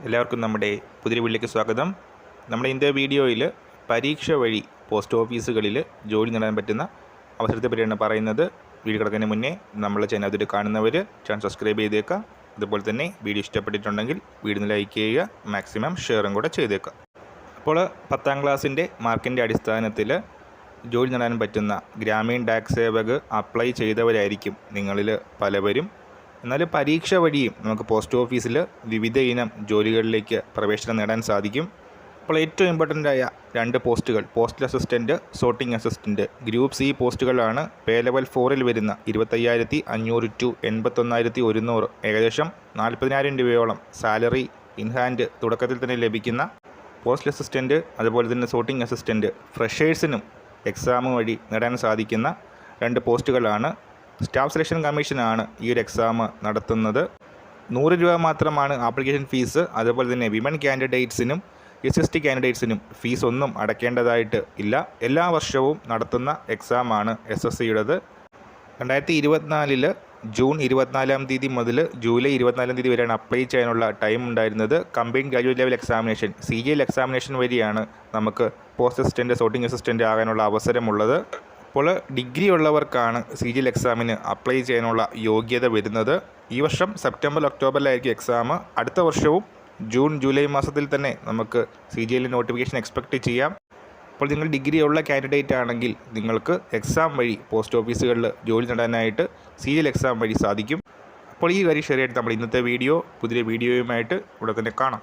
എല്ലാവർക്കും നമ്മുടെ പുതിയ വീട്ടിലേക്ക് സ്വാഗതം. നമ്മുടെ ഇന്നത്തെ വീഡിയോയിൽ പരീക്ഷ വഴി പോസ്റ്റ് ഓഫീസുകളിൽ ജോലി നേടാൻ പറ്റുന്ന അവസരത്തെ പറ്റിയാണ് പറയുന്നത്. വീഡിയോ കിടക്കുന്നതിന് മുന്നേ നമ്മളെ ചാനൽ അതിൽ കാണുന്നവർ ചാനൽ സബ്സ്ക്രൈബ് ചെയ്തേക്കുക. അതുപോലെ തന്നെ വീഡിയോ ഇഷ്ടപ്പെട്ടിട്ടുണ്ടെങ്കിൽ വീഡിയോ ലൈക്ക് ചെയ്യുക, മാക്സിമം ഷെയറും കൂടെ ചെയ്തേക്കുക. അപ്പോൾ 10ാം ക്ലാസ്സിൻ്റെ മാർക്കിൻ്റെ അടിസ്ഥാനത്തിൽ ജോലി നേടാൻ പറ്റുന്ന ഗ്രാമീൺ ഡാക് സേവക് അപ്ലൈ ചെയ്തവരായിരിക്കും നിങ്ങളിൽ പലവരും. എന്നാൽ പരീക്ഷ വഴിയും നമുക്ക് പോസ്റ്റ് ഓഫീസിൽ വിവിധ ഇനം ജോലികളിലേക്ക് പ്രവേശനം നേടാൻ സാധിക്കും. അപ്പോൾ ഏറ്റവും ഇമ്പോർട്ടൻ്റായ 2 പോസ്റ്റുകൾ, postal assistant, sorting assistant, group C പോസ്റ്റുകളാണ്. പേ ലെവൽ 4-ൽ വരുന്ന 25,500 ടു 81,100, ഏകദേശം 40,000 രൂപയോളം സാലറി ഇൻ ഹാൻഡ് തുടക്കത്തിൽ തന്നെ ലഭിക്കുന്ന പോസ്റ്റൽ അസിസ്റ്റൻറ്റ്, അതുപോലെ തന്നെ സോർട്ടിംഗ് അസിസ്റ്റൻറ്റ് ഫ്രഷേഴ്സിനും എക്സാം വഴി നേടാൻ സാധിക്കുന്ന 2 പോസ്റ്റുകളാണ്. സ്റ്റാഫ് സെലക്ഷൻ കമ്മീഷനാണ് ഈ ഒരു എക്സാം നടത്തുന്നത്. 100 രൂപ മാത്രമാണ് ആപ്ലിക്കേഷൻ ഫീസ്. അതുപോലെ തന്നെ വിമൻ കാൻഡിഡേറ്റ്സിനും SST കാൻഡിഡേറ്റ്സിനും ഫീസ് ഒന്നും അടയ്ക്കേണ്ടതായിട്ട് ഇല്ല. എല്ലാ വർഷവും നടത്തുന്ന എക്സാമാണ് SSCയുടേത്. 2024 ജൂൺ 24-ാം തീയതി മുതൽ ജൂലൈ 24-ാം തീയതി വരെയാണ് അപ്ലൈ ചെയ്യാനുള്ള ടൈം ഉണ്ടായിരുന്നത്. Combined graduate level examination CGL examination വഴിയാണ് നമുക്ക് പോസ്റ്റ് അസിസ്റ്റൻറ്റ്, സോർട്ടിംഗ് അസിസ്റ്റൻറ്റ് ആകാനുള്ള അവസരമുള്ളത്. അപ്പോൾ ഡിഗ്രി ഉള്ളവർക്കാണ് CGL എക്സാമിന് അപ്ലൈ ചെയ്യാനുള്ള യോഗ്യത വരുന്നത്. ഈ വർഷം സെപ്റ്റംബർ ഒക്ടോബറിലായിരിക്കും എക്സാം. അടുത്ത വർഷവും ജൂൺ ജൂലൈ മാസത്തിൽ തന്നെ നമുക്ക് CGL നോട്ടിഫിക്കേഷൻ എക്സ്പെക്റ്റ് ചെയ്യാം. അപ്പോൾ നിങ്ങൾ ഡിഗ്രി ഉള്ള കാൻഡിഡേറ്റ് ആണെങ്കിൽ നിങ്ങൾക്ക് എക്സാം വഴി പോസ്റ്റ് ഓഫീസുകളിൽ ജോലി നേടാനായിട്ട് CGL എക്സാം വഴി സാധിക്കും. അപ്പോൾ ഈ കാര്യം ഷെയർ ചെയ്തിട്ട് നമ്മൾ ഇന്നത്തെ വീഡിയോ പുതിയ വീഡിയോയുമായിട്ട് ഇവിടെ തന്നെ കാണാം.